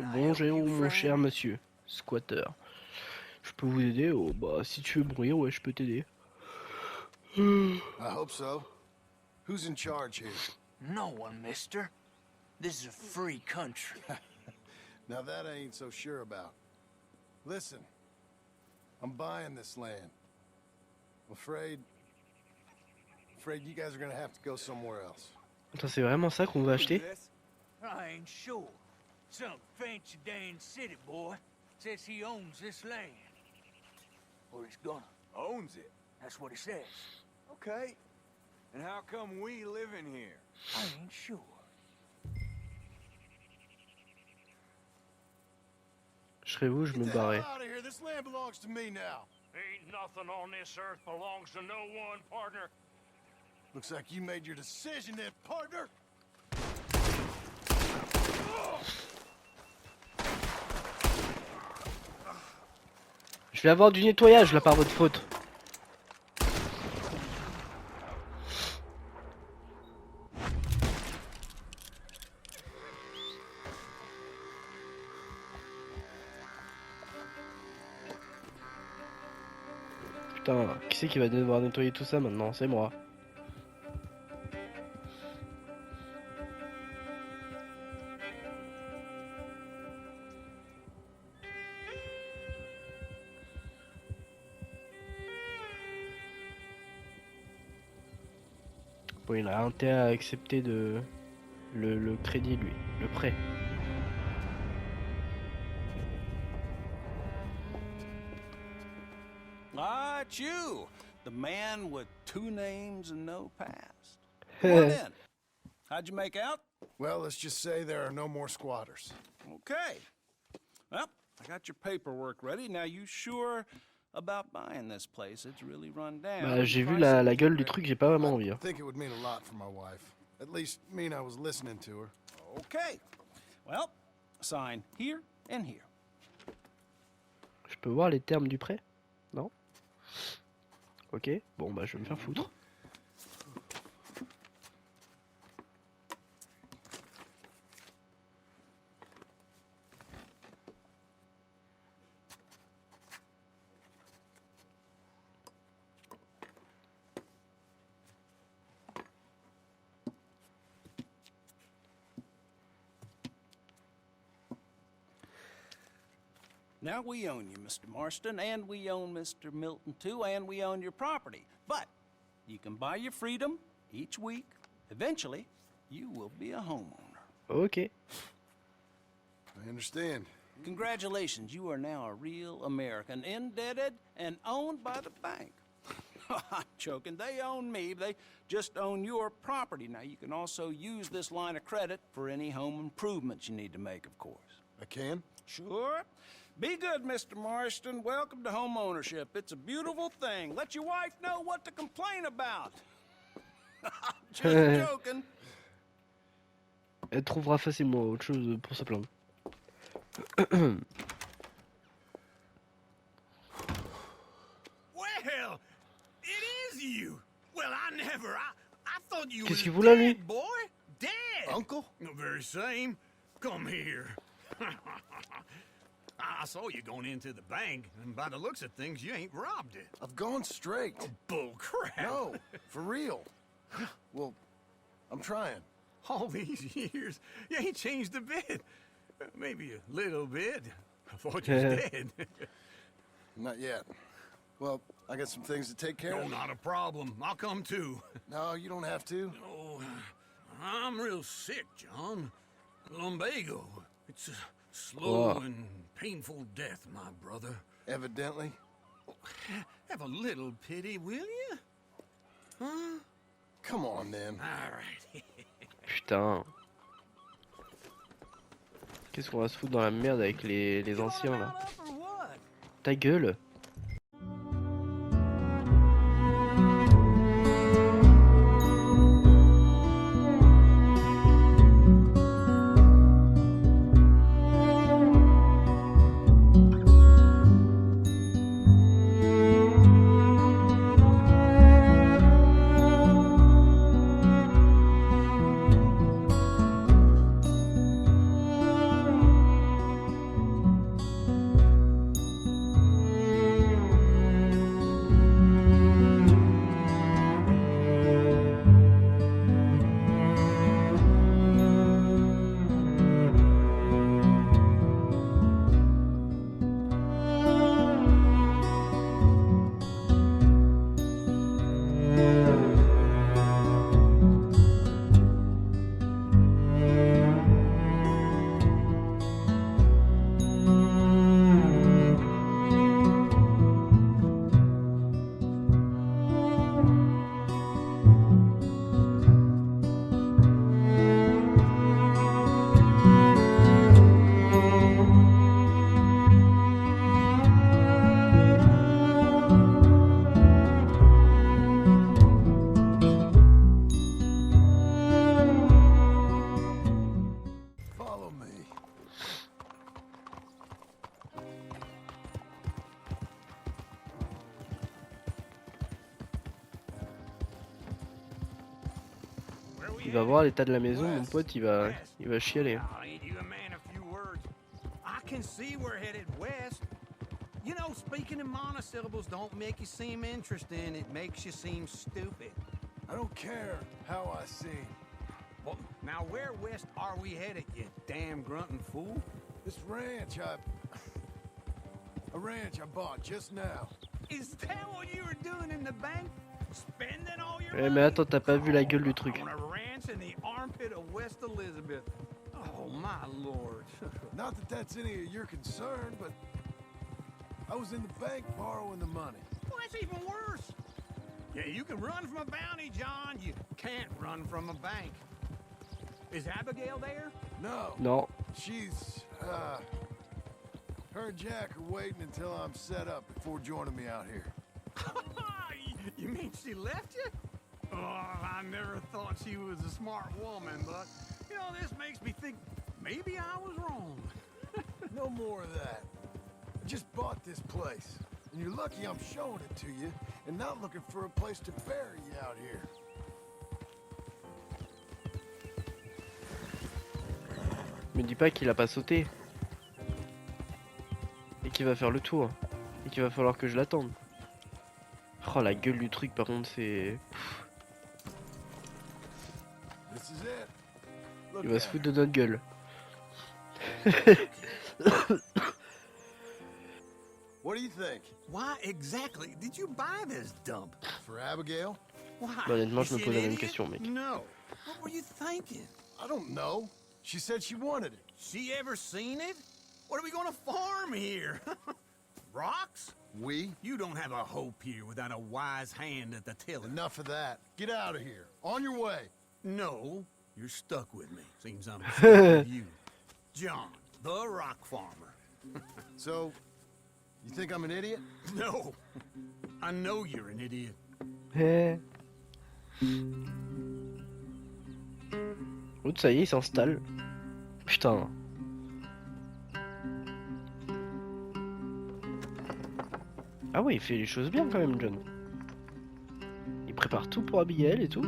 Bonjour mon cher monsieur, squatter. Je peux vous aider? Oh bah si tu veux brûler, ouais je peux t'aider. I hope so. Who's in charge here? No one, mister. This is a free country. Now that I ain't so sure about. Listen, I'm buying this land. I'm afraid you guys are gonna have to go somewhere else. Attends, c'est vraiment ça qu'on va acheter? I ain't sure. Some fancy Dan city boy says he owns this land. Or he's gonna. Owns it? That's what he says. Okay. And how come we live in here? I ain't sure. Je serais vous, je me Get the hell barrais. out of here. This land belongs to me now. Ain't nothing on this earth belongs to no one, partner. Looks like you made your decision then, partner. Je vais avoir du nettoyage là par votre faute. Putain, qui c'est qui va devoir nettoyer tout ça maintenant? C'est moi. Bon, il a intérêt à accepter le crédit, lui, le prêt. Ah, it's you, the man with 2 names and no past. Come on in. How'd you make out? Well, let's just say there are no more squatters. Okay. Well, I got your paperwork ready. Now, you sure about buying this place? It's really run down. Bah, j'ai vu la gueule du truc, j'ai pas vraiment envie. I think it would mean a lot for my wife. At least mean I was listening to her. Okay. Well, sign here and here. Je peux voir les termes du prêt? Non? Ok, bon bah je vais me faire foutre. Now, we own you, Mr. Marston, and we own Mr. Milton, too, and we own your property. But you can buy your freedom each week. Eventually, you will be a homeowner. Ok. I understand. Congratulations, you are now a real American, indebted and owned by the bank. I'm joking, they own me, they just own your property. Now, you can also use this line of credit for any home improvements you need to make, of course. I can? Sure. Be good, Mr. Marston. Welcome to home ownership. It's a beautiful thing. Let your wife know what to complain about. Just joking. Elle trouvera facilement autre chose pour se plaindre. Well, it is you. Well, I thought you Qu'est-ce was qu'il voulait, lui? dead, boy. Dead. Uncle? The very same. Come here. I saw you going into the bank, and by the looks of things, you ain't robbed it. I've gone straight. Bull crap. No, for real. Well, I'm trying. All these years, you ain't changed a bit. Maybe a little bit. I thought you was dead. Not yet. Well, I got some things to take care No, of. not a problem. I'll come too. No, you don't have to. Oh, I'm real sick, John. Lumbago. It's a slow Oh. and painful death, my brother. Evidently. Have a little pity, will you? Huh? Come on, then. All right. Putain. Qu'est-ce qu'on va se foutre dans la merde avec les anciens là? Ta gueule. Il va voir l'état de la maison, mon pote, il va chialer. Oh, ain't you a man of few words? I can see we're headed west. You know, speaking in monosyllables don't make you seem interesting. It makes you seem stupid. I don't care how I seem. Well, now where west are we headed, you damn grunting fool? This ranch a ranch I bought just now. Is that what you were doing in the bank? Spending all your Ouais, money? mais attends, t'as pas vu la gueule du truc. On a ranch in the armpit of West Elizabeth. Oh, my lord. Not that that's any of your concern, but I was in the bank borrowing the money. Well, that's even worse. Yeah, you can run from a bounty, John. You can't run from a bank. Is Abigail there? No, Non. she's, her and Jack are waiting until I'm set up before joining me out here. You mean she left you? Oh, I never thought she was a smart woman, but, you know, this makes me think maybe I was wrong. No more of that. I just bought this place, and you're lucky I'm showing it to you and not looking for a place to bury you out here. Me dis pas qu'il a pas sauté. Et qu'il va faire le tour. Et qu'il va falloir que je l'attende. Oh, la gueule du truc, par contre, c'est... This is it. Look Il va se at foutre de notre gueule. What do you think? Why exactly did you buy this dump? For Abigail? Why? Bah, honnêtement, je Is me she pose an la même idiot? question, mec. No. What were you thinking? I don't know. She said she wanted it. She ever seen it? What are we gonna farm here? Rocks? We? You don't have a hope here without a wise hand at the tiller. Enough of that. Get out of here. On your way. No, you're stuck with me. Seems I'm stuck with you. John, the rock farmer. So, you think I'm an idiot? No, I know you're an idiot. Oups, ça y est, il s'installe. Putain. Ah ouais, il fait les choses bien quand même, John. Il prépare tout pour Abigail et tout.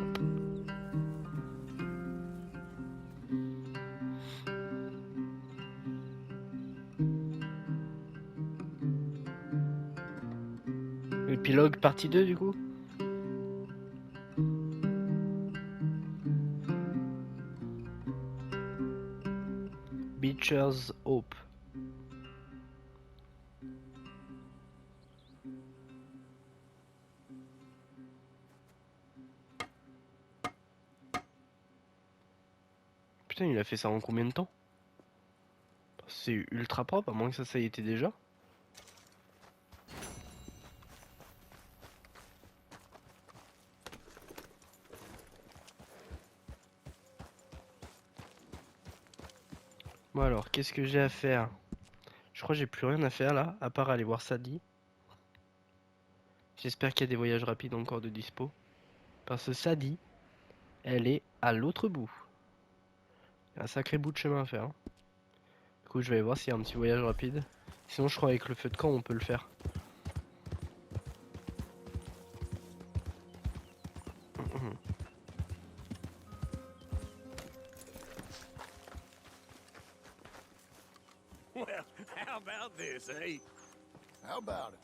L'épilogue partie 2 du coup. Beecher's Hope. Putain, il a fait ça en combien de temps? C'est ultra propre, à moins que ça y était déjà. Bon alors, qu'est-ce que j'ai à faire? Je crois que j'ai plus rien à faire là, à part aller voir Sadie. J'espère qu'il y a des voyages rapides encore de dispo. Parce que Sadie, elle est à l'autre bout. Il y a un sacré bout de chemin à faire. Hein. Du coup, je vais aller voir s'il y a un petit voyage rapide. Sinon, je crois avec le feu de camp, on peut le faire. Well, how about this, eh? How about it?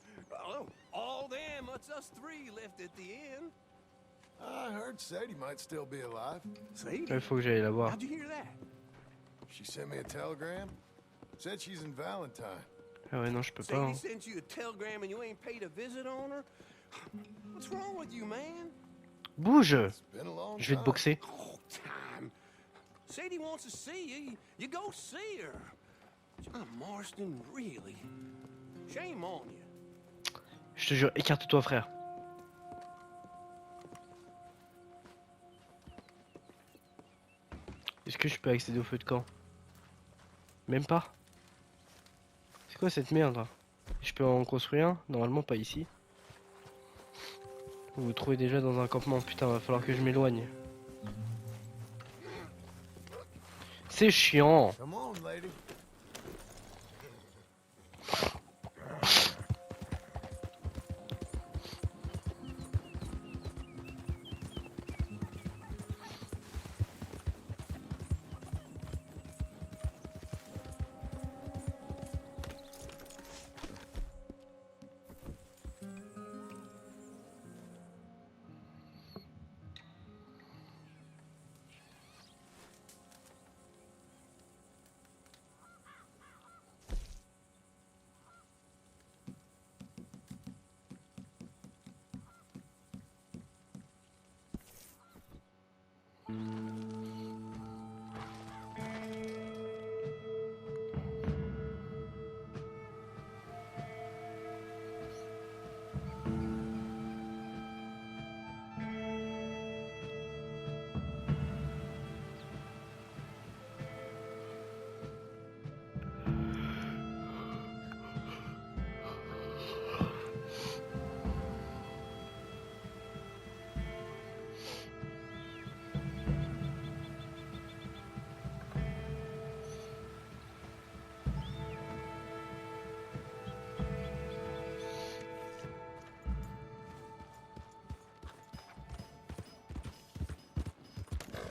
Oh, all them, it's us three left at the end. I heard Sadie might still be alive. Sadie? Il faut que j'aille la voir. How'd you hear that? She sent me a telegram. Said she's in Valentine. Ah ouais, non, je peux pas. Sadie Hein. sent you a telegram and you ain't paid a visit on her? What's wrong with you, man? Bouge! It's been a long Je vais te time. boxer. Oh, time. Sadie wants to see you. You go see her. John Marston, really? Shame on you. Je te jure, écarte-toi, frère. Est-ce que je peux accéder au feu de camp? Même pas. C'est quoi cette merde là? Je peux en construire un? Normalement pas ici. Vous vous trouvez déjà dans un campement, putain, va falloir que je m'éloigne. C'est chiant. Come on, lady.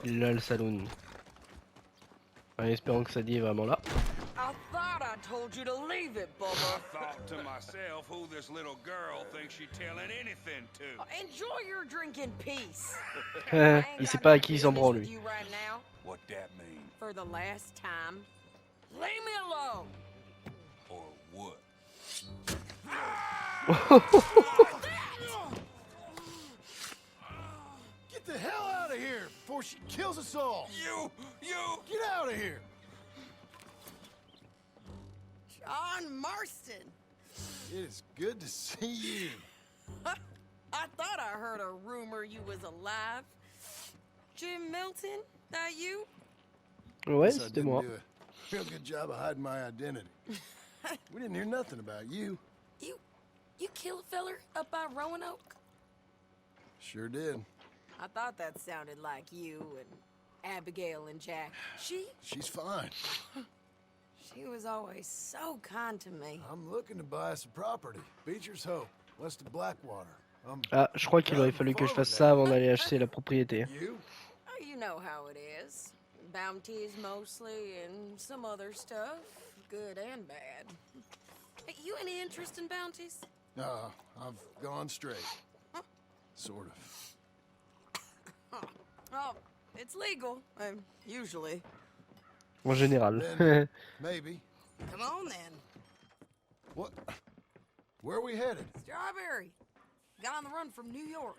Il est là le saloon. En espérant que Sadie est vraiment là. I thought I told you to leave it, Bubba. Thought to myself who this little girl thinks she's telling anything to. Enjoy your drink in peace. Il sait pas à qui il s'en branle lui. You right now, What that mean? for the last time. Leave me alone. Or what? Get the hell out of here before she kills us all! You! Get out of here! John Marston. It is good to see you. I thought I heard a rumor you was alive. Jim Milton, that you? Ouais, Guess I c'était didn't moi. do a real good job of hiding my identity. We didn't hear nothing about you. You kill a feller up by Roanoke? Sure did. I thought that sounded like you and Abigail and Jack. She's fine. She was always so kind to me. I'm looking to buy us a property. Beecher's Hope, west of Blackwater. Ah, je crois qu'il aurait fallu que je fasse ça avant d'aller acheter la propriété. You? Oh, you know how it is. Bounties mostly and some other stuff, good and bad. Hey, you any interest in bounties? I've gone straight. Sort of. Oh, it's legal, usually. En général. Then, maybe. Come on then. What? Where are we headed? Strawberry. Got on the run from New York.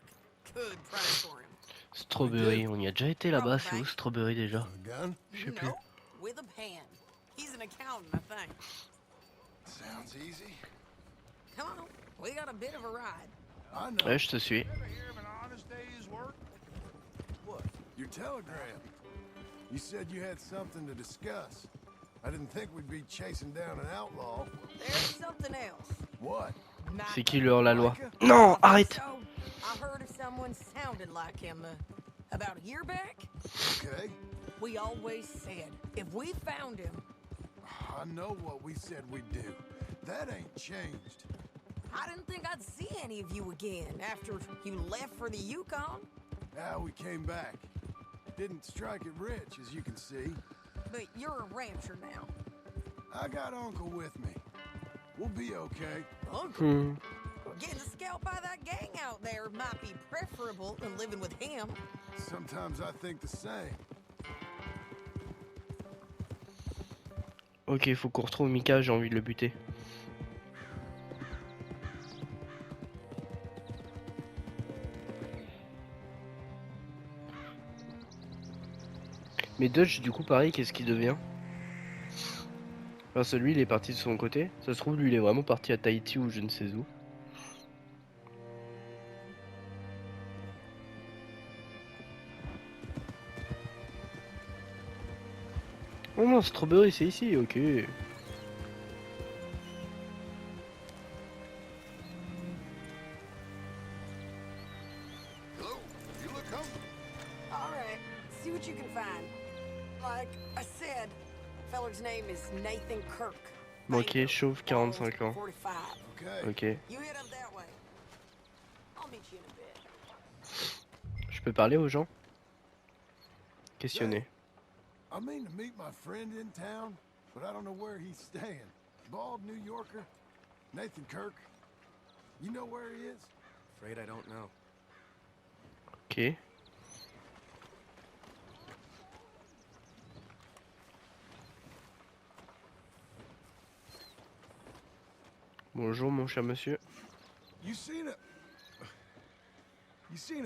Good price for him. Strawberry, on y a déjà été là-bas, c'est où Strawberry déjà? A gun? Je sais plus. No, with a pan. He's an accountant, I think. Sounds easy. Come on, we got a bit of a ride. I know. Ouais, je te suis. Ever hear of an honest day's work? What? Your telegram. You said you had something to discuss. I didn't think we'd be chasing down an outlaw. There's something else. What? C'est qui le hors-la-loi? Non, arrête! So, I heard of someone sounded like him about a year back. Okay. We always said if we found him, I know what we said we'd do. That ain't changed. I didn't think I'd see any of you again after you left for the Yukon. Now we came back. Didn't strike it rich, as you can see. But you're a rancher now. I got Uncle with me. We'll be okay. Uncle, getting scalped by that gang out there might be preferable than living with him. Sometimes I think the same. Ok, faut qu'on retrouve Mika, j'ai envie de le buter. Mais Dutch, du coup, pareil, qu'est-ce qu'il devient? Enfin, celui, il est parti de son côté. Ça se trouve, lui, il est vraiment parti à Tahiti ou je ne sais où. Oh non, Strawberry, c'est ici, ok. Hello, you look hungry. All right, see what you can find. Like I said, feller's name is Nathan Kirk. Bon, ok, chauve, 45 ans. 45. Okay. Ok. You head up that way. I'll meet you in a bit. Je peux parler aux gens? Questionner. I mean to meet my friend in town, but I don't know where he's staying. Bald New Yorker, Nathan Kirk. You know where he is? Afraid I don't know. Ok. Bonjour mon cher monsieur. You seen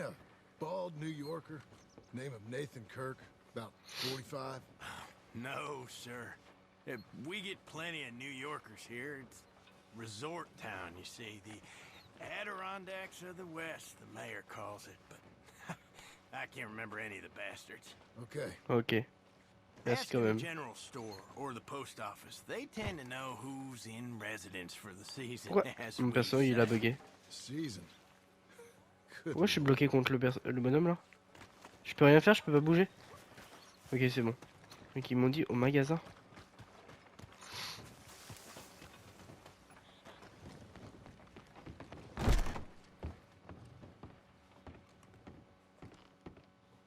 a bald New Yorker, name of Nathan Kirk, about 45? No, sir. We get plenty of New Yorkers here. It's resort town, you see. The Adirondacks of the West, the mayor calls it, but I can't remember any of the bastards. Okay. Ok. Merci Ask quand in the même. general store or the post office. They tend to know who's in residence for the season. Pourquoi as mon we perso il a say. bugué? Season. Good Pourquoi je suis lord. bloqué contre le bonhomme là? Je peux rien faire, je peux pas bouger? Ok, c'est bon. Donc ils m'ont dit au magasin.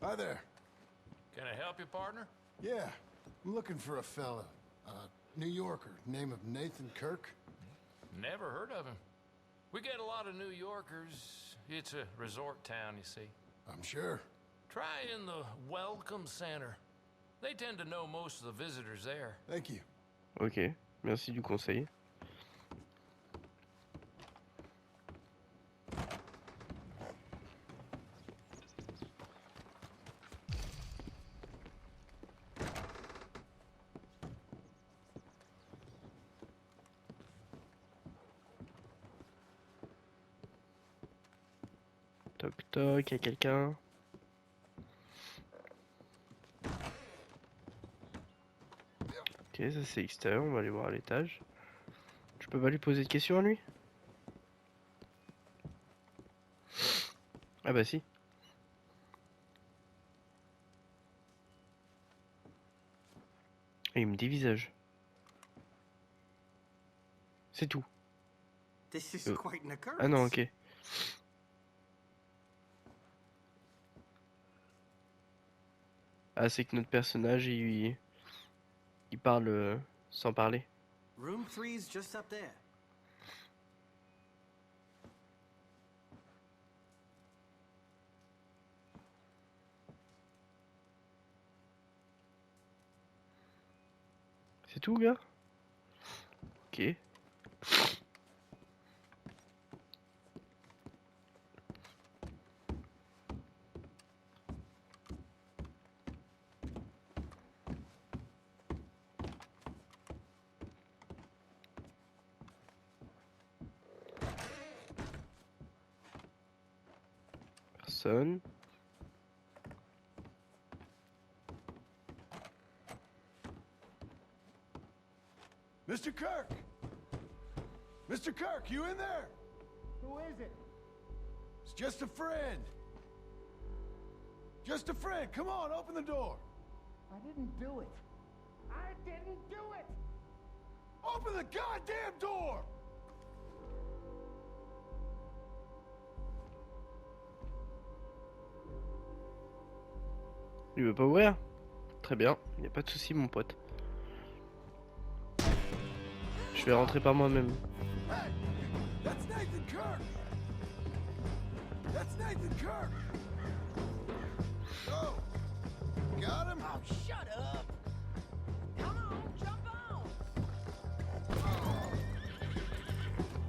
Hi there. Yeah, I'm looking for a fella. New Yorker, name of Nathan Kirk. Never heard of him. We get a lot of New Yorkers. It's a resort town, you see. I'm sure. Try in the Welcome Center. They tend to know most of the visitors there. Thank you. Ok, merci du conseil. Toc toc, y'a quelqu'un? Ok, ça c'est extérieur, on va aller voir à l'étage. Je peux pas lui poser de questions à lui? Ah bah si. Et il me dévisage. C'est tout. This is quite an occurrence. Ah non, ok. Ah, c'est que notre personnage, il parle sans parler. Room 3's just up there. C'est tout, gars? Ok. Personne. Mr. Kirk! Mr. Kirk, you in there? Who is it? It's just a friend. Just a friend. Come on, open the door. I didn't do it. I didn't do it! Open the goddamn door! Il veut pas ouvrir? Très bien, y a pas de souci, mon pote. Je vais rentrer par moi-même. Hey! That's Nathan Kirk! That's Nathan Kirk! Oh! Got him? Oh, shut up! Come on, jump on!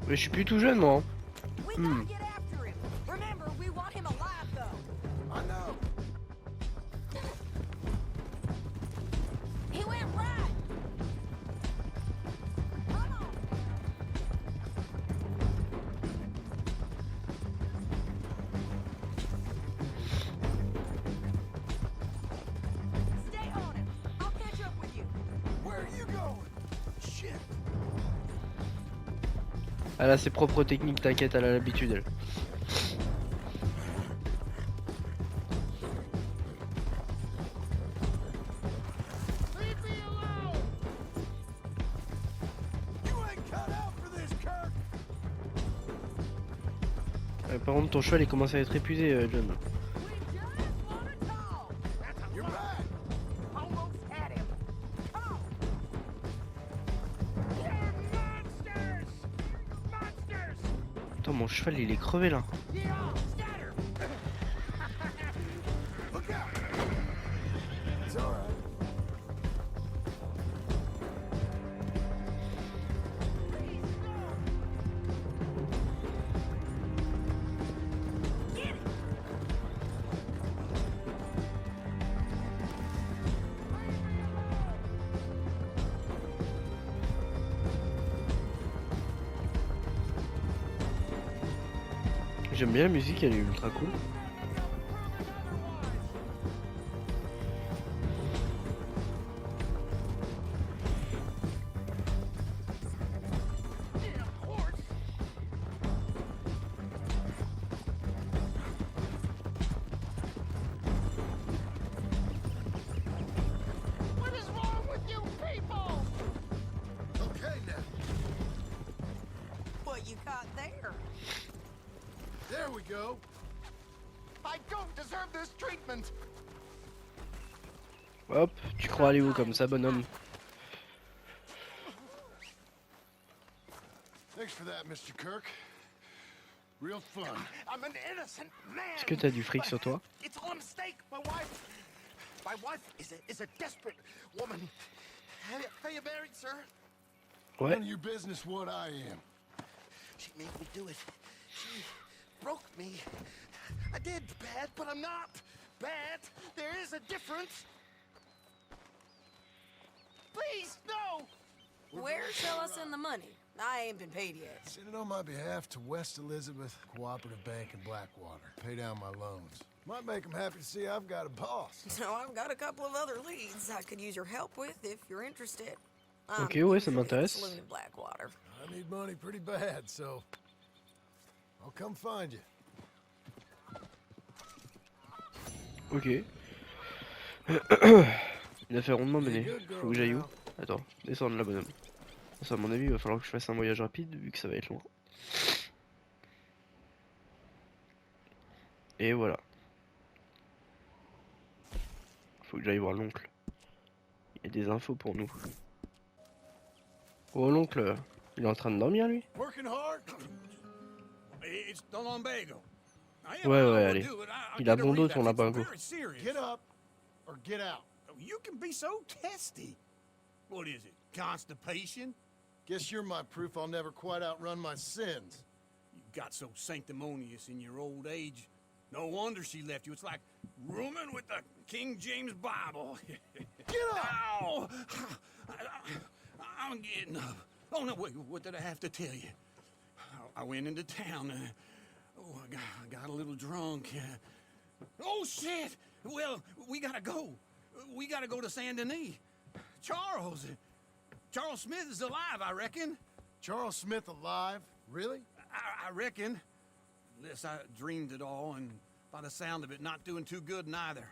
Mais je suis plus tout jeune, moi. We Hmm. gotta get after him. Remember, we want him alive, though. I know! He went right. Come on. Stay on him. I'll catch up with you. Where are you going? Shit! Elle a ses propres techniques, t'inquiète, elle a l'habitude, elle. Leave me alone! You ain't cut out for this, Kirk! Par contre, ton cheval, il commence à être épuisé, John. We just wanna talk. You're back! Almost had him. Come on. Monsters! Monsters! Attends, mon cheval, il est crevé, là. Get off! Scatter! Look out! It's all right. Get it. J'aime bien la musique, elle est ultra cool. What is wrong with you people? Okay, now. What you caught there? There we go. I don't deserve this treatment! Hop, tu crois aller où comme ça, bonhomme? Thanks for that, Mr. Kirk. Real fun. I'm an innocent man. Est-ce que t'as du fric sur toi? It's all a mistake. My wife is a desperate woman. Are you married, sir? Ouais. None of your business what I am. She made me do it. She broke me. I did bad, but I'm not bad. There is a difference. Please, no! Where shall I send the money? I ain't been paid yet. Send it on my behalf to West Elizabeth Cooperative Bank in Blackwater. Pay down my loans. Might make them happy to see I've got a boss. So I've got a couple of other leads I could use your help with if you're interested. Ok, ouais, ça usually at the m'intéresse. saloon in Blackwater. I need money pretty bad, so I'll come find you. Ok. Une affaire rondement menée. Faut que j'aille où? Attends, descendre là, bonhomme. Ça, à mon avis, il va falloir que je fasse un voyage rapide vu que ça va être loin. Et voilà. Faut que j'aille voir l'oncle. Il y a des infos pour nous. Oh, l'oncle, il est en train de dormir lui? Working hard? It's the lumbago. Ouais, ouais, allez. Il a bon dos ton lapingo. Get up or get out. You can be so testy. What is it? Constipation? Guess you're my proof I'll never quite outrun my sins. You got so sanctimonious in your old age. No wonder she left you. It's like rooming with the King James Bible. Get up! Ow! I'm getting up. Oh, no, wait, what did I have to tell you? I went into town. I got a little drunk. Oh, shit! Well, we gotta go. We gotta go to Saint Denis. Charles Smith is alive, I reckon. Charles Smith alive? Really? I reckon. Unless I dreamed it all, and by the sound of it, not doing too good neither.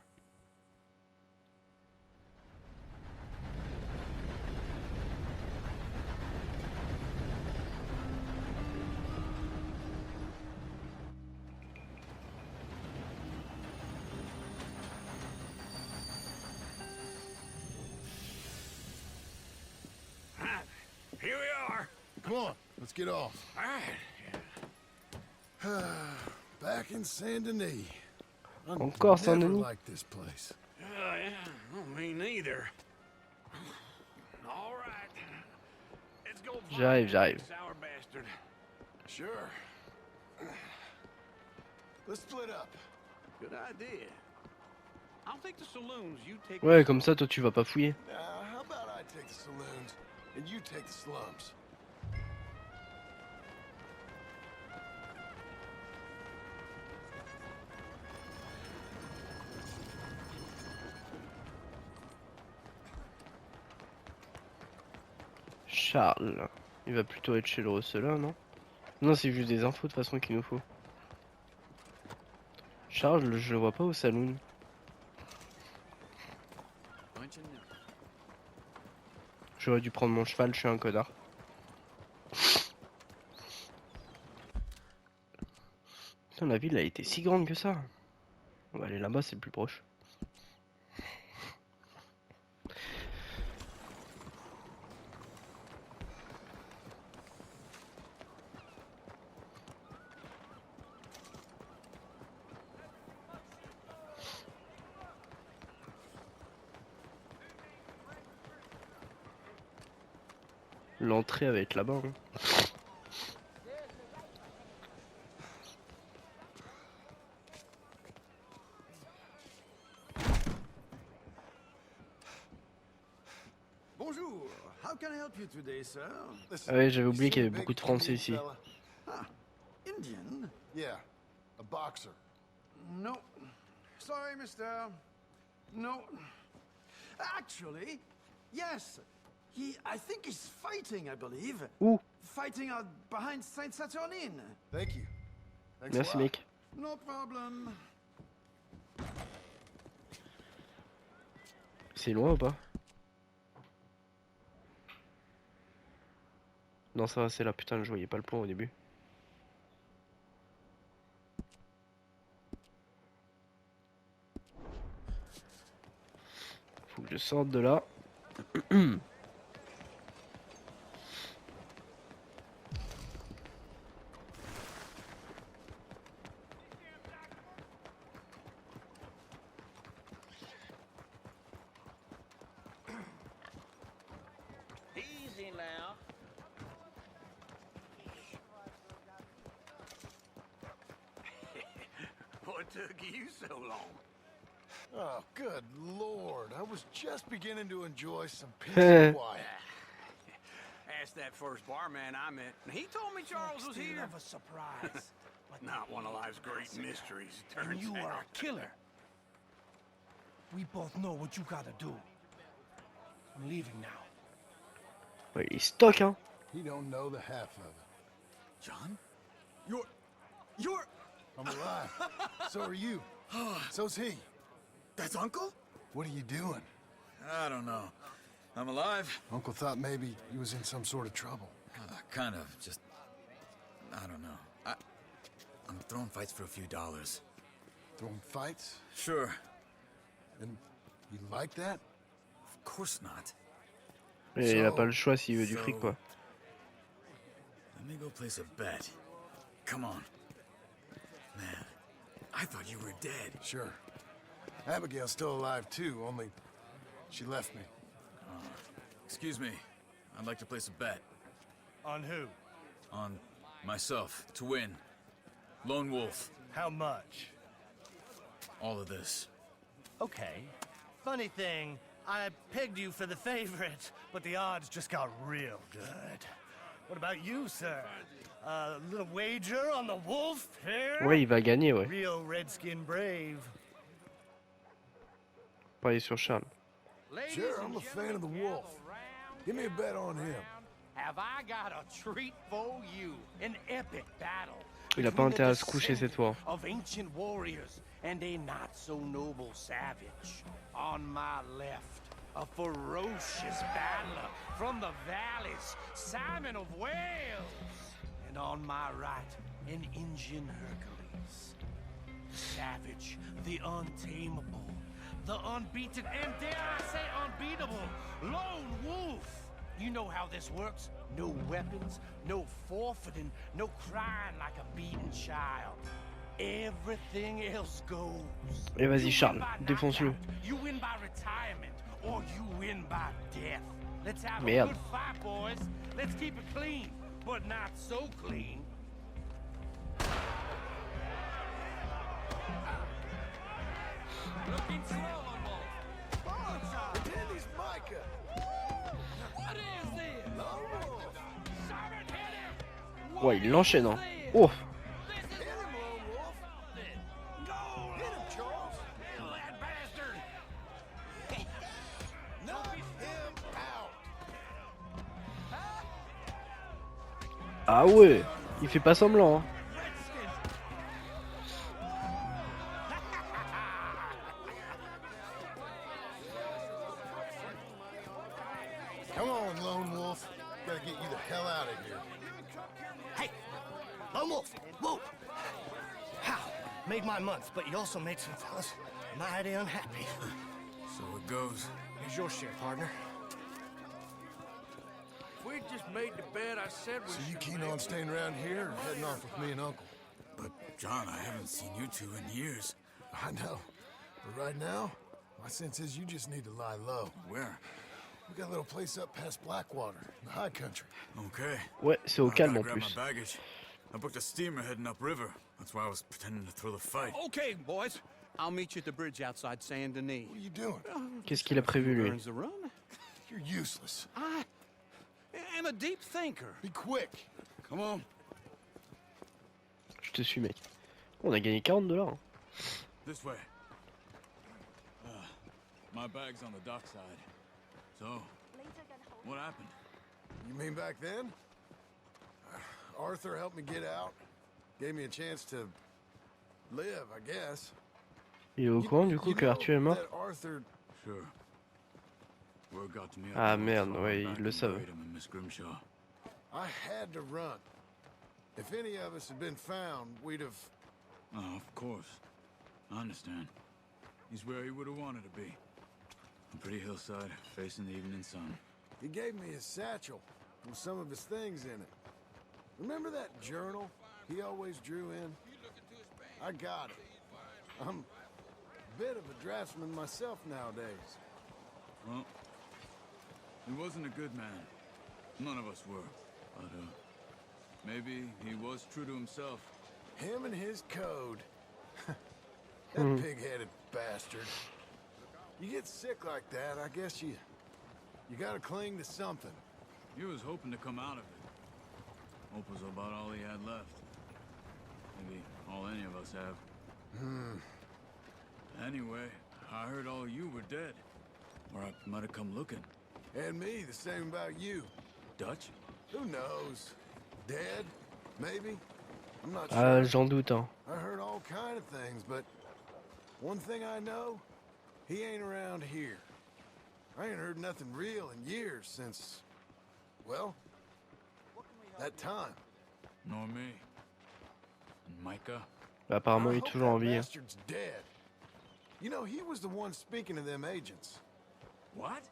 Here we are. Come on, let's get off. All right. Back in Saint Denis. Encore Saint Never Denis? liked this place. Yeah, oh, me neither. All right. Let's go find J'arrive, that j'arrive. sour bastard. Sure. Let's split up. Good idea. I'll take the saloons, you take Ouais, the comme ça, toi, tu vas pas fouiller. Now, how about I take the saloons and you take the slums? Charles. Il va plutôt être chez le receleur, non? Non, c'est juste des infos de toute façon qu'il nous faut. Charles, je le vois pas au saloon. J'aurais dû prendre mon cheval, je suis un connard. Putain, la ville a été si grande que ça. On va aller là-bas, c'est le plus proche. L'entrée va être là-bas. Hein. Bonjour. How can I help you today, sir? Listen, Ah ouais, j'avais you oublié seen qu'il y a avait big beaucoup de Français Indian ici. fella? Ah, Indian? Yeah, a boxer. No. Sorry, mister. No. Actually, yes. I think he's fighting, I believe. Où? Fighting out behind Saint Saturnine. Thank you. Thanks Merci a lot. mec. No problem. C'est loin ou pas? Non, ça va, c'est là. Putain, je voyais pas le point au début. Faut que je sorte de là. Easy now. What took you so long? Oh, good lord. I was just beginning to enjoy some peace and quiet. Asked that first barman I met, and he told me Charles was here. Of a surprise. Not one of life's great mysteries, it And turns you are out. a killer. We both know what you gotta do. I'm leaving now. Ouais, il stock, hein. He don't know the half of it. John? You're... I'm alive. So are you. So's he. That's Uncle? What are you doing? I don't know. I'm alive. Uncle thought maybe he was in some sort of trouble. Kind of. Just... I don't know. I'm throwing fights for a few dollars. Throwing fights? Sure. And you like that? Of course not. Et il a pas le choix s'il veut du fric, quoi. Let me go place a bet. Come on. Man, I thought you were dead. Sure. Abigail's still alive too, only she left me. Excuse me. I'd like to place a bet. On who? On myself, to win. Lone Wolf. How much? All of this. Okay. Funny thing, I pegged you for the favorite, but the odds just got real good. What about you, sir? A little wager on the wolf here? Ouais, il va gagner, ouais. Real redskin brave. Parier sur Charles. Sure, I'm a fan of the wolf. Give me a bet on him. Have I got a treat for you? An epic battle. Il a pas intérêt à se coucher cette fois. Of ancient warriors and a not so noble savage. On my left, a ferocious battler from the valleys, Simon of Wales. And on my right, an Indian Hercules. The savage, the untamable, the unbeaten, and dare I say unbeatable, Lone Wolf. You know how this works. No weapons, no forfeiting, no crying like a beaten child. Everything else goes. Et vas-y Charles, défonce-le. You win by retirement, or you win by death. Let's have Merde. a good fight, boys. Let's keep it clean, but not so clean. Looking slow, Wolf. Danny's Micah. What is this? Simon, hit him! Ouais, il l'enchaîne, hein. Oh. Hit him, Lone Wolf. Hit him, Charles. Kill that bastard! Knock him out. Ah ouais, il fait pas semblant, hein. Come on, Lone Wolf. Gotta get you the hell out of here. Hey! Lone Wolf! Whoa! How? Made my month, but you also made some fellas mighty unhappy. So it goes. Here's your share, partner. If we just made the bed I said we So you should keen make, on staying around here or heading off with me and Uncle? But, John, I haven't seen you two in years. I know. But right now, my sense is you just need to lie low. Where? We got a little place up past Blackwater, in the high country. Okay. Ouais, c'est au I calme gotta en grab plus. my baggage. I booked a steamer heading upriver. That's why I was pretending to throw the fight. Okay, boys. I'll meet you at the bridge outside Saint Denis. What are you doing? Qu'est-ce qu'il a prévu lui? Earns the run. You're useless. I am a deep thinker. Be quick. Come on. Je te suis mec. On a gagné $40. Hein. This way. My bag's on the dockside. So, what happened? You mean back then? Arthur helped me get out. Gave me a chance to live, I guess. Il est au courant du coup que Arthur est mort? That Arthur... Sure. Word got to me. Ah merde, ouais, ils le savent. Miss Grimshaw. I had to run. If any of us had been found, we'd have... Oh, of course. I understand. He's where he would have wanted to be. A pretty hillside facing the evening sun. He gave me his satchel with some of his things in it. Remember that journal he always drew in? I got it. I'm a bit of a draftsman myself nowadays. Well, he wasn't a good man. None of us were. But, maybe he was true to himself. Him and his code. That pig-headed bastard. You get sick like that, I guess you gotta cling to something. He was hoping to come out of it. Hope was about all he had left. Maybe all any of us have. Anyway, I heard all you were dead. Or I might have come looking. And me, the same about you. Dutch? Who knows? Dead? Maybe? I'm not sure. J'en doute, hein. I heard all kind of things, but one thing I know, he ain't around here. I ain't heard nothing real in years since, well, that time. Nor me. And Micah? Bah, apparemment, il I est hope toujours en that vie. Hein. bastard's dead. You know, he was the one speaking to them agents. What?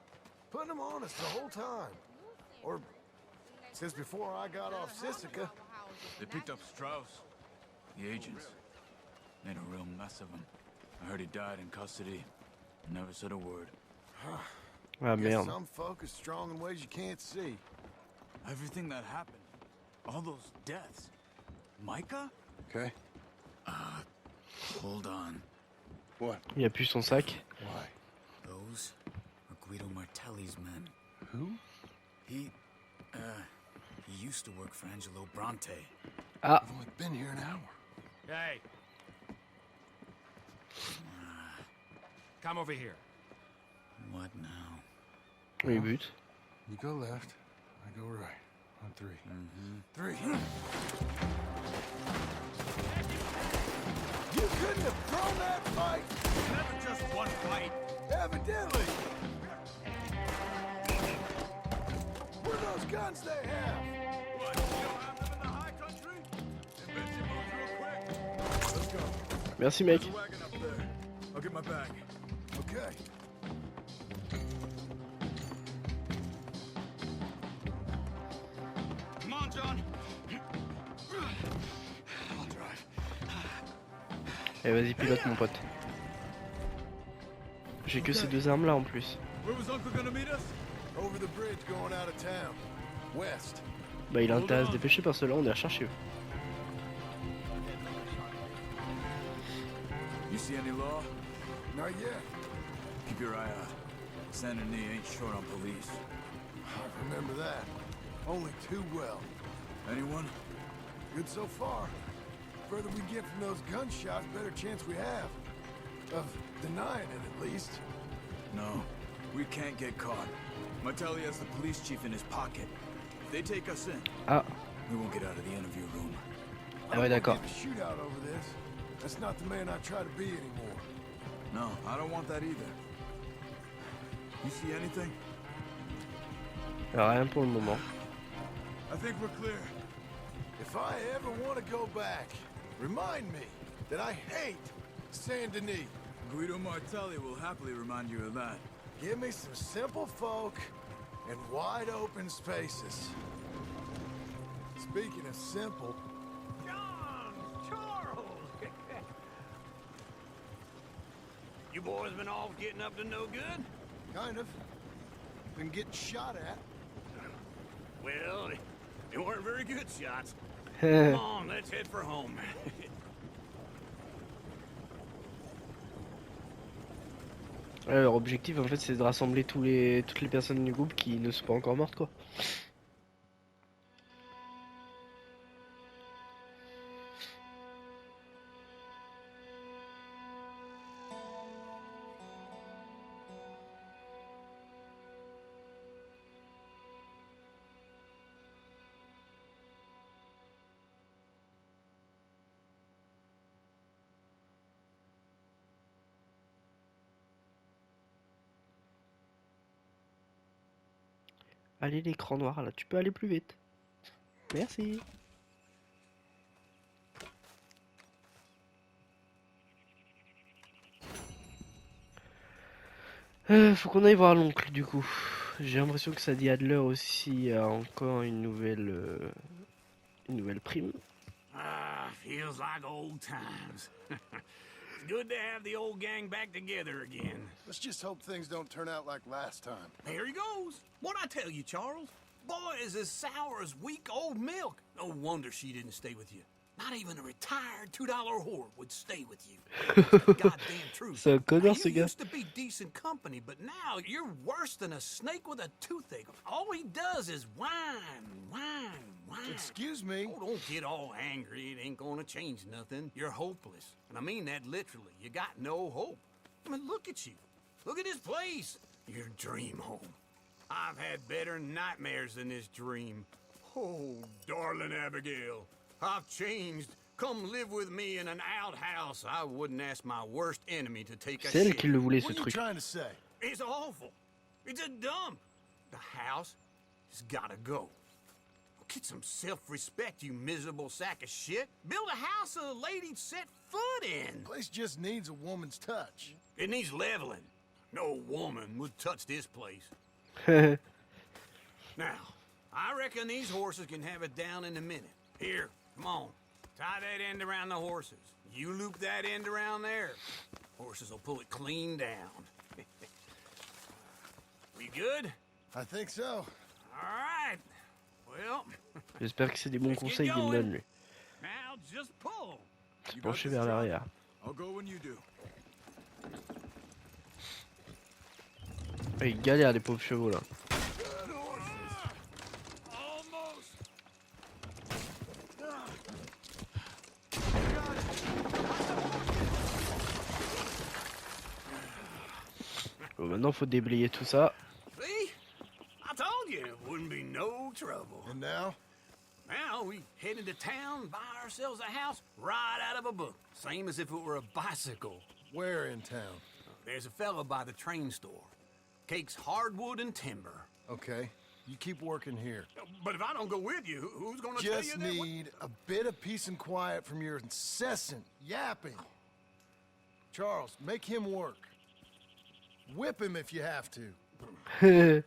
Putting them on us the whole time. Or since before I got off Sisika. They picked up Strauss. The agents. Made a real mess of him. I heard he died in custody. Never said a word. Ah Guess merde. some folk is strong in ways you can't see. Everything that happened. All those deaths. Micah? Okay. Hold on. What? Il a plus son sac. Why? Those are Guido Martelli's men. Who? He used to work for Angelo Bronte. Ah, I've only been here an hour. Hey. Come over here. What now? reboot. You go left, I go right. On three. Three. You couldn't have thrown that fight! Never just one fight. Evidently! Where are those guns they have? What, you don't have them in the high country? Invincibles real quick. Let's go. Merci mec. There's a wagon up there. I'll get my bag. Okay. Come on, John. I'll drive. Allez vas-y pilote mon pote. J'ai que ces deux armes là en plus. Where was Uncle gonna meet us? Over the bridge going out of town. West. Bah il a intérêt à se dépêcher parce que là on est recherché. You see any law? Not yet. Keep your eye out. Saint Denis ain't short on police. I remember that. Only too well. Anyone? Good so far. Further we get from those gunshots, better chance we have. Of denying it, at least. No. We can't get caught. Martelli has the police chief in his pocket. If they take us in, Ah, we won't get out of the interview room. ah ouais d'accord. A shootout over this. That's not the man I try to be anymore. No, I don't want that either. You see anything? Rien pour le moment. I think we're clear. If I ever want to go back, remind me that I hate Saint Denis. Guido Martelli will happily remind you of that. Give me some simple folk and wide open spaces. Speaking of simple, John! Charles! You boys been all getting up to no good? kind of. Been getting shot at. Well, they weren't very good shots. Come on, let's head for home. Leur objectif en fait c'est de rassembler toutes les personnes du groupe qui ne sont pas encore mortes quoi. Allez l'écran noir là, tu peux aller plus vite. Merci. Faut qu'on aille voir l'oncle du coup. J'ai l'impression que Sadie Adler aussi a encore une nouvelle prime. Ah, feels like old times. It's good to have the old gang back together again. Let's just hope things don't turn out like last time. There he goes. What'd I tell you, Charles? Boy is as sour as week-old milk. No wonder she didn't stay with you. Not even a retired $2 whore would stay with you. That's the goddamn truth. C'est un connard Now, ce you gars. used to be decent company, but now you're worse than a snake with a toothache. All he does is whine, whine, whine. Excuse me? Oh, don't get all angry. It ain't gonna change nothing. You're hopeless. And I mean that literally. You got no hope. I mean, look at you. Look at this place. Your dream home. I've had better nightmares than this dream. Oh, darling Abigail, I've changed. Come live with me in an outhouse. I wouldn't ask my worst enemy to take a C'est elle shit. qui le voulait ce What are you truc. trying to say? It's awful. It's a dump. The house has gotta go. Get some self-respect, you miserable sack of shit. Build a house a lady'd set foot in. Place just needs a woman's touch. It needs leveling. No woman would touch this place. Now, I reckon these horses can have it down in a minute. Here, come on. Tie that end around the horses. You loop that end around there. Horses will pull it clean down. We good? I think so. All right. Well, J'espère que c'est des bons conseils qu'il me donne lui. now just pull. Se pencher vers l'arrière. I'll go when you do. Ah, ils galèrent les pauvres chevaux là. Bon, maintenant faut déblayer tout ça. See? I told you it wouldn't be no trouble. And now? Now we head into town, buy ourselves a house right out of a book. Same as if it were a bicycle. Where in town? There's a fella by the train store. Cakes hardwood and timber. Okay. You keep working here. But if I don't go with you, who's gonna tell you Just that? need a bit of peace and quiet from your incessant yapping. Charles, make him work. Whip him if you have to.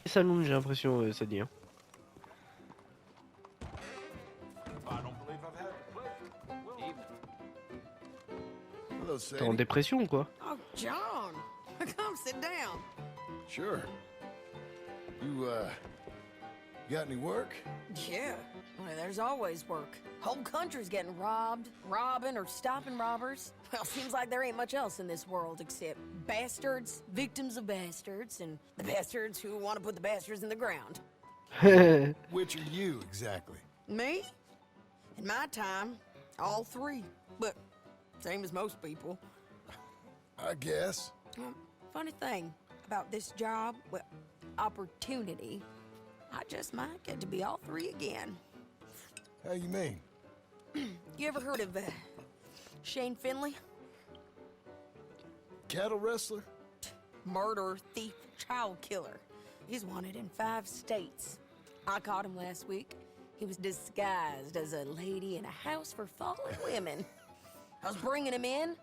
Saloon, j'ai l'impression, ça dit. Hein. Hello, T'es en Sadie. dépression ou quoi? Oh, John, come sit down. Sure. You got any work? Yeah, well, there's always work. Whole country's getting robbed, robbing, or stopping robbers. Well, seems like there ain't much else in this world except bastards, victims of bastards, and the bastards who want to put the bastards in the ground. Which are you, exactly? Me? In my time, all three. But same as most people. I guess. Funny thing about this job, well, opportunity, I just might get to be all three again. How you mean? You ever heard of Shane Finley? Cattle wrestler? Murderer, thief, child killer. He's wanted in 5 states. I caught him last week. He was disguised as a lady in a house for fallen women. I was bringing him in,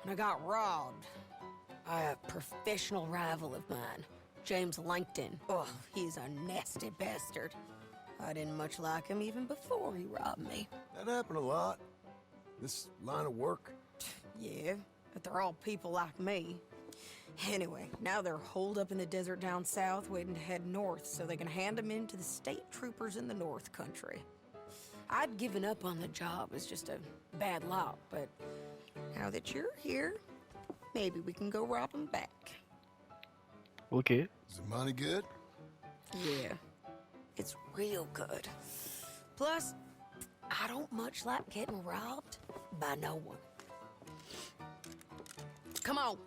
and I got robbed by a professional rival of mine, James Langton. Oh, he's a nasty bastard. I didn't much like him even before he robbed me. That happened a lot. This line of work. Yeah, but they're all people like me. Anyway, now they're holed up in the desert down south, waiting to head north so they can hand them in to the state troopers in the north country. I'd given up on the job as just a bad lot, but now that you're here, maybe we can go rob them back. Ok. Is the money good? Yeah, it's real good. Plus, I don't much like getting robbed by no one. Come on.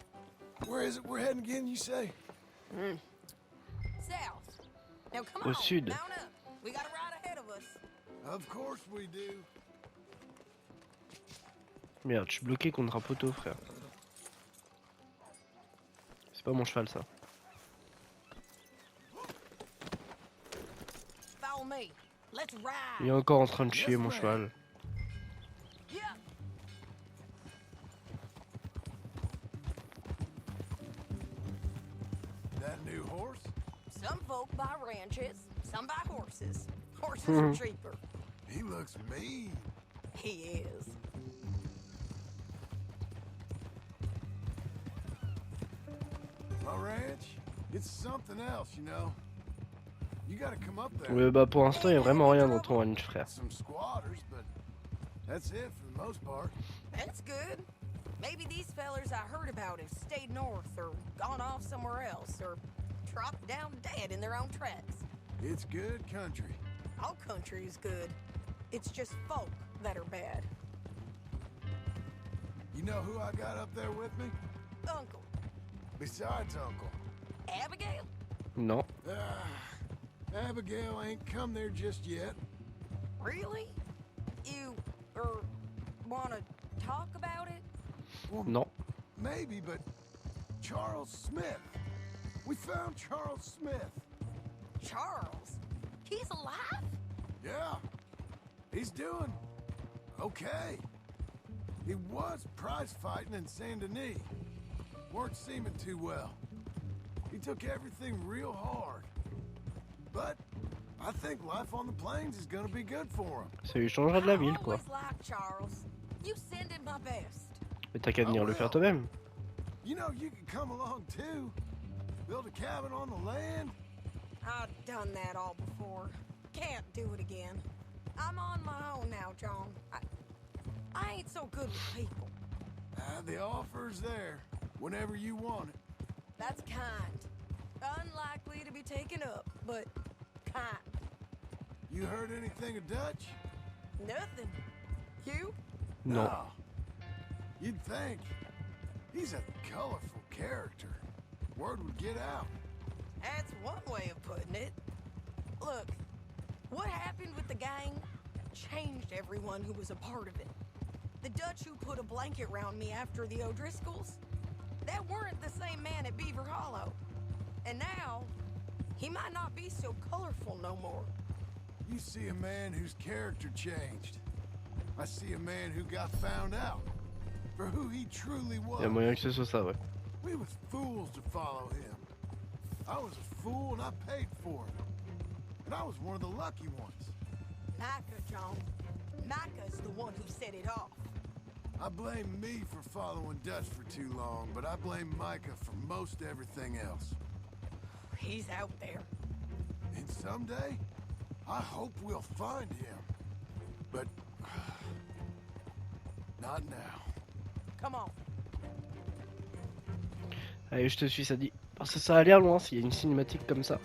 Where is it we're heading again, you say? South. Now come Au on, sud. mount up. We got a ride ahead of us. Of course we do. Merde, je suis bloqué contre un poteau, frère. C'est pas mon cheval, ça. Follow me. Let's ride. Il est encore en train de chier, mon cheval. Yeah. Some folk buy ranches, some buy horses. Horses are cheaper. He looks mean. He is. My ranch, it's something else, you know. You gotta come up there. Ouais, bah pour l'instant, il y a vraiment rien dans ton ranch, frère. Some squatters, but that's it for the most part. That's good. Maybe these fellers I heard about have stayed north or gone off somewhere else or dropped down dead in their own tracks. It's good country. All country is good. It's just folk that are bad. You know who I got up there with me? Uncle. Besides Uncle. Abigail? Non. Abigail ain't come there just yet. Really? You, wanna talk about it? Well, Non. maybe, but Charles Smith. We found Charles Smith. Charles? He's alive? Yeah. He's doing okay. He was prize fighting in Saint Denis. Weren't seeming too well. He took everything real hard. But I think life on the plains is gonna be good for him. Ça lui changera de la ville, I quoi. always liked Charles. You send him my best. Mais t'as qu'à venir le faire toi-même. You know, you can come along too. Build a cabin on the land. I've done that all before. Can't do it again. I'm on my own now, John. I ain't so good with people. The offer's there whenever you want it. That's kind. Unlikely to be taken up, but kind. You heard anything of Dutch? Nothing. You? Non. No. You'd think. He's a colorful character. Word would get out. That's one way of putting it. Look, what happened with the gang changed everyone who was a part of it. The Dutch who put a blanket around me after the O'Driscolls, that weren't the same man at Beaver Hollow. And now, he might not be so colorful no more. You see a man whose character changed. I see a man who got found out for who he truly was. Il y a moyen que ce soit ça, ouais. We was fools to follow him. I was a fool and I paid for it. And I was one of the lucky ones. Micah, John. Micah's the one who set it off. I blame me for following Dutch for too long, but I blame Micah for most everything else. He's out there. And someday, I hope we'll find him. But not now. Come on. Allez, je te suis, ça dit. Parce que ça a l'air loin s'il y a une cinématique comme ça.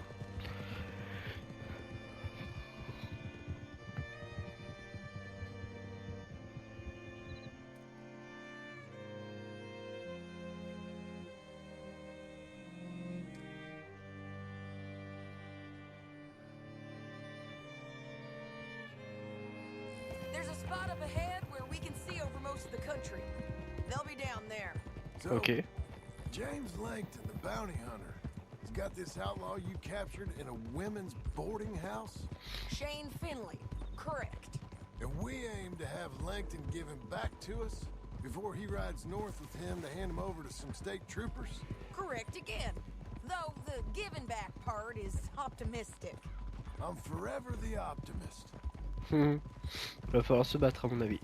There's a spot up ahead where we can see over most of the country. They'll be down there. So, Ok. James Langton, the bounty hunter, has got this outlaw you captured in a women's boarding house? Shane Finley. Correct. And we aim to have Langton give him back to us before he rides north with him to hand him over to some state troopers? Correct again. Though the giving back part is optimistic. I'm forever the optimist. Va falloir se battre à mon avis.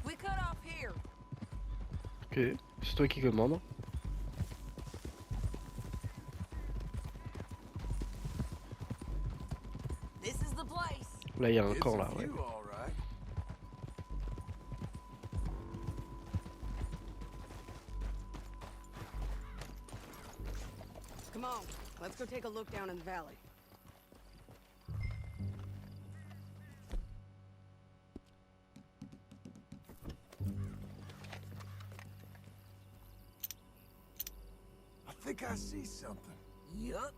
We cut off here. Ok, c'est toi qui commande. This is the place. Là, il y a un It's camp a là, ouais. view, all right. Come on. Let's go take a look down in the valley. I think I see something. Yup.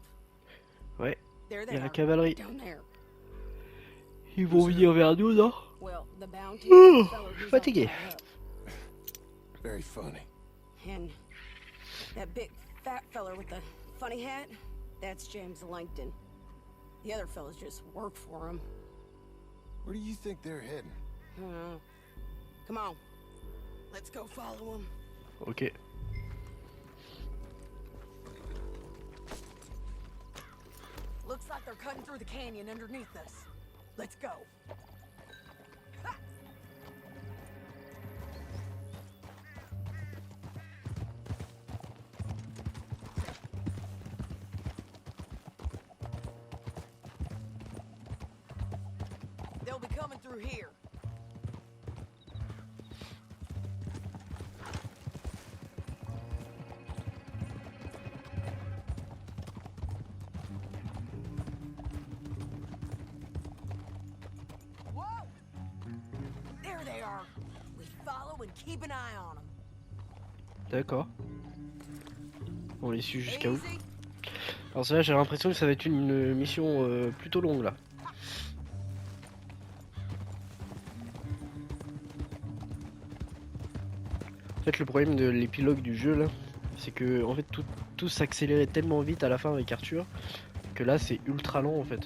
Ouais, There il they y a la are. cavalerie. Down there. Ils vont venir vers nous, non? Well, the bounty Oh, fellow who's fatigué. all tied up. Very funny. And that big fat fella with the funny hat, that's James Langton. The other fellas just work for him. Where do you think they're heading? Come on. Let's go follow them. Ok. Looks like they're cutting through the canyon underneath us. Let's go. They'll be coming through here. Whoa! There they are. We follow and keep an eye on them. D'accord. On les suit jusqu'à où? Alors ça, j'ai l'impression que ça va être une mission plutôt longue là. En fait, le problème de l'épilogue du jeu là, c'est que en fait tout s'accélérait tellement vite à la fin avec Arthur que là c'est ultra lent en fait.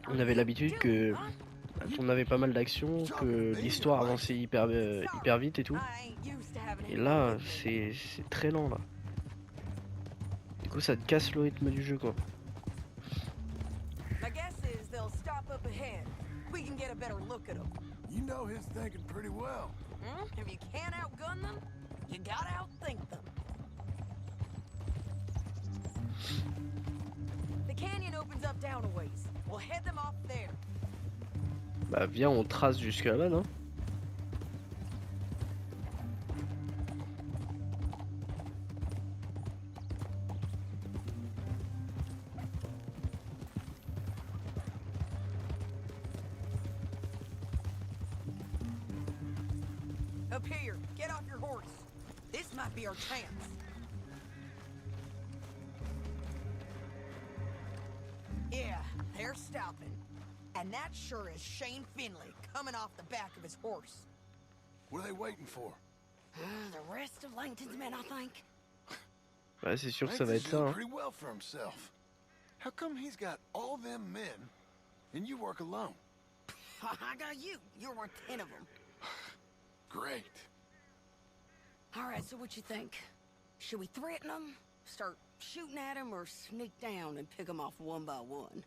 On avait l'habitude que on avait pas mal d'actions, que l'histoire avançait hyper vite et tout. Et là c'est très lent là. Du coup ça te casse le rythme du jeu quoi. You know his thinking pretty well. If you can't outgun them, you gotta outthink them. The canyon opens up down a ways. We'll head them off there. Bah viens, on trace jusque là-bas, non? Up here, get off your horse. This might be our chance. Yeah, they're stopping. And that sure is Shane Finley coming off the back of his horse. What are they waiting for? The rest of Langton's men, I think. Ouais, c'est sûr que ça va être ça. Hein. Pretty well for himself. How come he's got all them men and you work alone? I got you. You're worth 10 of them. Great. All right, so what you think? Should we threaten them, start shooting at them, or sneak down and pick them off one by one?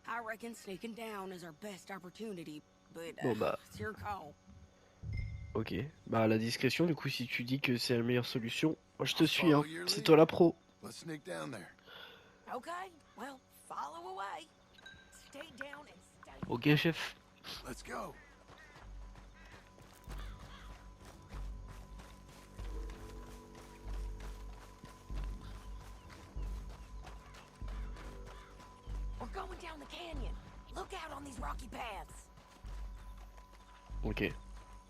I reckon sneaking down is our best opportunity, but Bon bah. it's your call. Ok. Bah la discrétion, du coup, si tu dis que c'est la meilleure solution, moi je te suis, hein. C'est toi la pro. Let's sneak down there. Okay, well, follow away. Stay down and stay. Ok, chef. Let's go. We're going down the canyon. Look out on these rocky paths. Ok.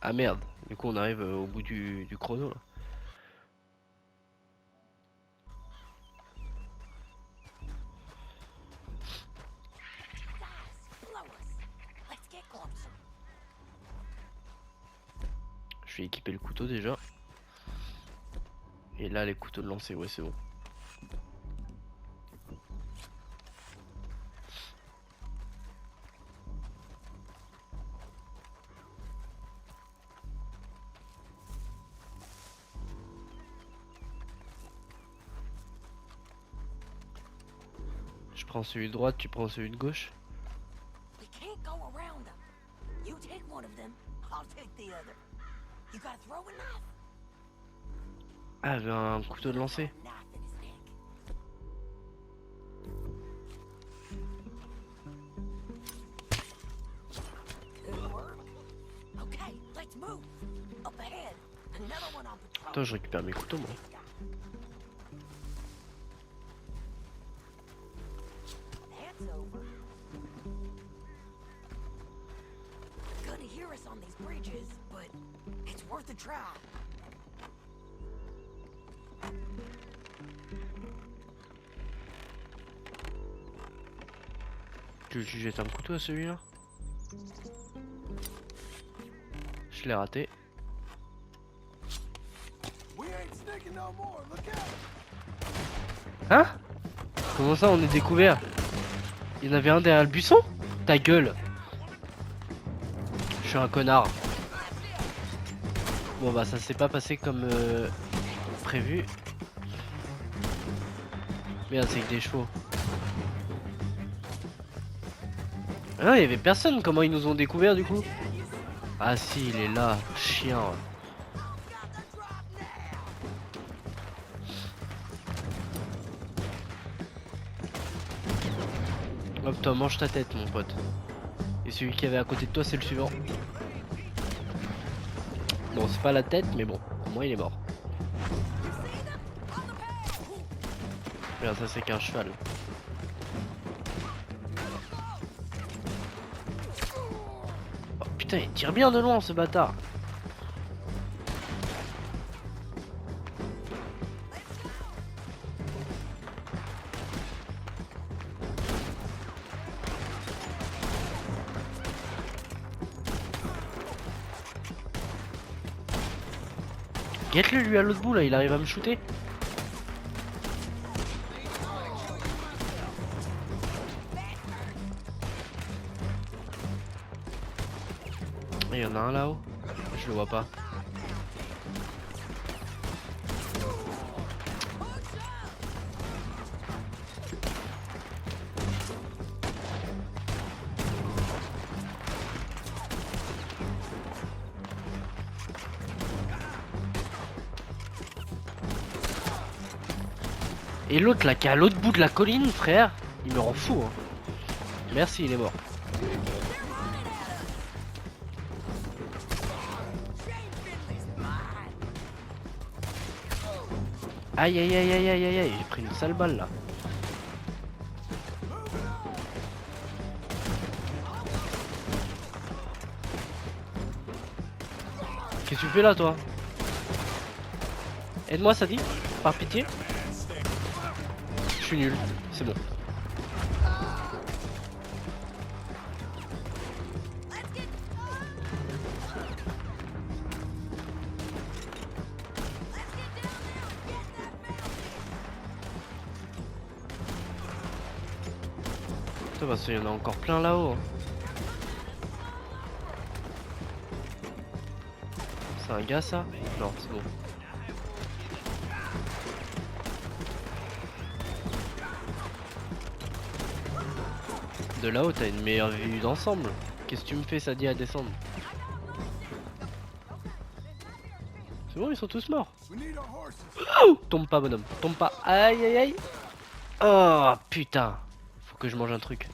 Ah merde. Du coup, on arrive au bout du chrono là. Je vais équiper le couteau déjà. Et là, les couteaux de lancer, ouais, c'est bon. Je prends celui de droite, tu prends celui de gauche. We can't go around them. You take one of them, I'll take the other. You gotta throw a knife. Ah, j'ai un couteau de lancer. Okay, let's move. Up ahead, another one on patrol. Attends, je récupère mes couteaux moi. That's over. Gonna hear us on these bridges, but it's worth a try. Tu jettes un couteau à celui-là? Je l'ai raté. Hein? Comment ça on est découvert? Il y en avait un derrière le buisson? Ta gueule. Je suis un connard. Bon bah ça s'est pas passé comme prévu. Merde, c'est que des chevaux. Ah non, il y avait personne. Comment ils nous ont découvert du coup? Ah si, il est là, chien. Hop, toi, mange ta tête, mon pote. Et celui qui avait à côté de toi, c'est le suivant. Bon, c'est pas la tête, mais bon, au moins il est mort. Regarde, ça c'est qu'un cheval. Oh putain, il tire bien de loin ce bâtard. Guette-le lui à l'autre bout là, il arrive à me shooter. Il y en a un là-haut. Je le vois pas. Et l'autre là qui est à l'autre bout de la colline, frère, il me rend fou. Hein. Merci, il est mort. Aïe aïe aïe aïe aïe aïe aïe, j'ai pris une sale balle là. Qu'est-ce que tu fais là toi? Aide-moi ça dit, par pitié. Je suis nul, c'est bon. Putain, parce qu'il y en a encore plein là-haut. Hein. C'est un gars ça? Non, c'est bon. De là-haut, t'as une meilleure vue d'ensemble. Qu'est-ce que tu me fais, ça dit à descendre? C'est bon, ils sont tous morts. Oh, tombe pas, bonhomme. Tombe pas. Aïe, aïe, aïe. Oh, putain. Faut que je mange un truc.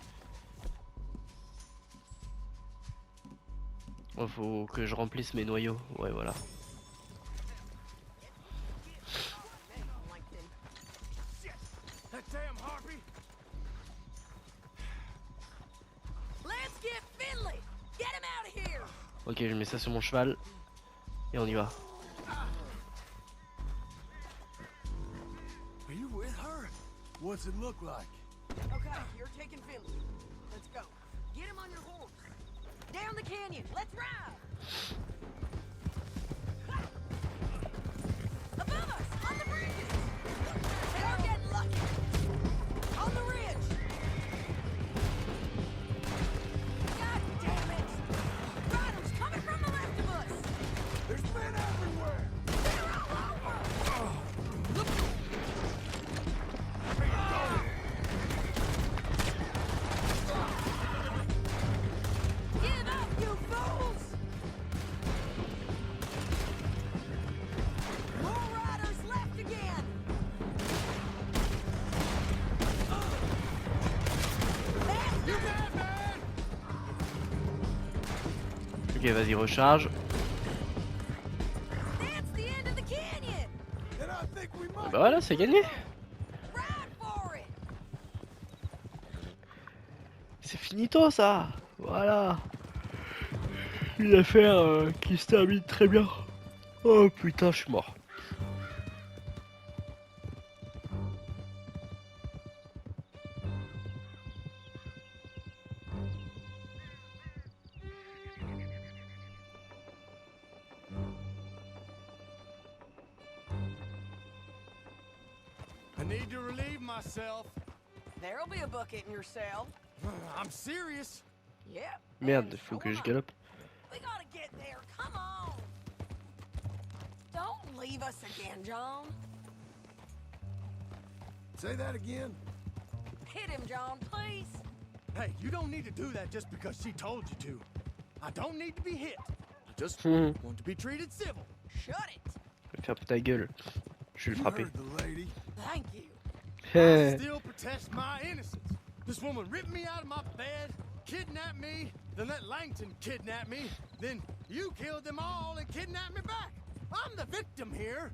Oh, faut que je remplisse mes noyaux. Ouais, voilà. Ok, je mets ça sur mon cheval. Et on y va. Are you with her? What's it look like? Okay, you're taking Finley. Let's go. Get him on your horse. Down the canyon. Let's ride. Above us, on the bridges. They're getting lucky. On the ridge. God damn it. Rhinos coming from the left of us. There's men everywhere! They're all over. Give up, you fools! More riders left again. Ok, vas-y, recharge. That's the end of the canyon. And I think we might Bah voilà, c'est gagné. Ride for it. C'est finito ça. Voilà. Une affaire qui se termine très bien. Oh putain, je suis mort. I need to relieve myself. There'll be a bucket in your cell. I'm serious. Yep. Merde, faut que je galope. We gotta get there. Come on. Don't leave us again, John. Say that again? Hit him, John, please. Hey, you don't need to do that just because she told you to. I don't need to be hit. I just want to be treated civil. Shut it. Ferme ta gueule. Je vais le frapper. Heard the lady. Thank you. I still protest my innocence. This woman ripped me out of my bed, kidnapped me, then let Langton kidnap me, then you killed them all and kidnapped me back. I'm the victim here.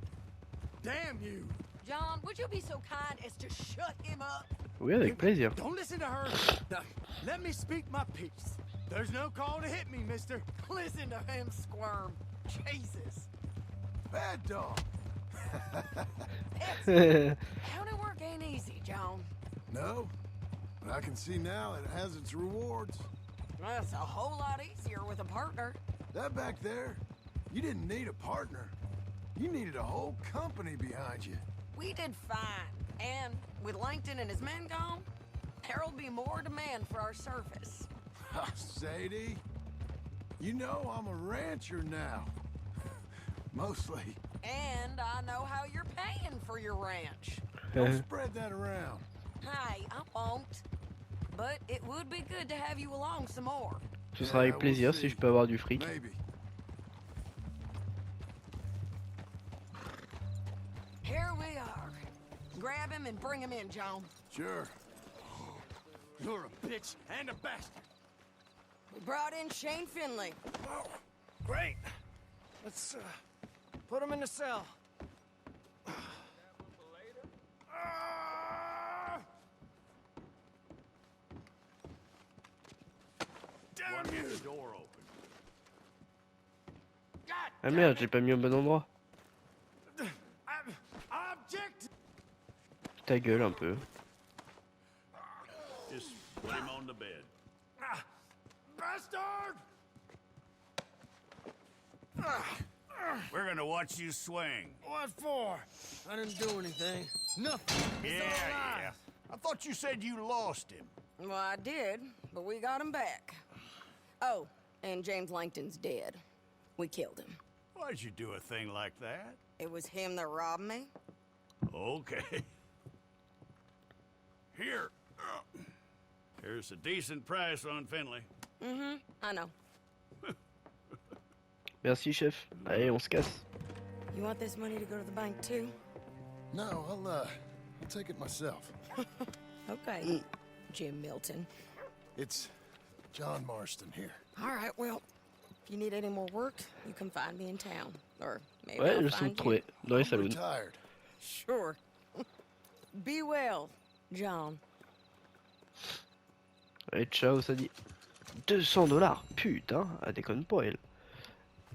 Damn you. John, would you be so kind as to shut him up? Oui, avec plaisir. Don't listen to her. Now, let me speak my piece. There's no call to hit me, mister. Listen to him squirm. Jesus. Bad dog. County work ain't easy, John. No, but I can see now it has its rewards. That's a whole lot easier with a partner. That back there, you didn't need a partner. You needed a whole company behind you. We did fine. And with Langton and his men gone, there'll be more demand for our service. Sadie, you know I'm a rancher now. Mostly. And I know how you're paying for your ranch. Don't spread that around. Hey, I won't. But it would be good to have you along some more. Ce sera avec plaisir si je peux avoir du fric. Maybe. Here we are. Grab him and bring him in, John. Sure. You're a bitch and a bastard. We brought in Shane Finley. Oh, great. Let's put him in the cell. Damn you! Door open. Ah merde, j'ai pas mis au bon endroit. I object. Ta gueule un peu. Just put him on the bed. Bastard! We're gonna watch you swing. What for? I didn't do anything. Nothing. He's all alive. I thought you said you lost him. Well, I did, but we got him back. Oh, and James Langton's dead. We killed him. Why'd you do a thing like that? It was him that robbed me. Okay. Here. Here's a decent price on Finley. I know. Merci chef. Allez, on se casse. You want this money to go to the bank too? No, I'll take it myself. Okay, Jim Milton. It's John Marston here. All right, well, if you need any more work, you can find me in town. Or maybe Ouais, I'll je sens find trouvé. Dans les I'm saloons. retired. Sure. Be well, John. Allez, ciao, ça dit. $200. Putain, elle déconne pas elle.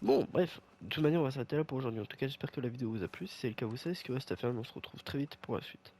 Bon, bref, de toute manière, on va s'arrêter là pour aujourd'hui. En tout cas, j'espère que la vidéo vous a plu. Si c'est le cas, vous savez ce qu'il reste à faire. On se retrouve très vite pour la suite.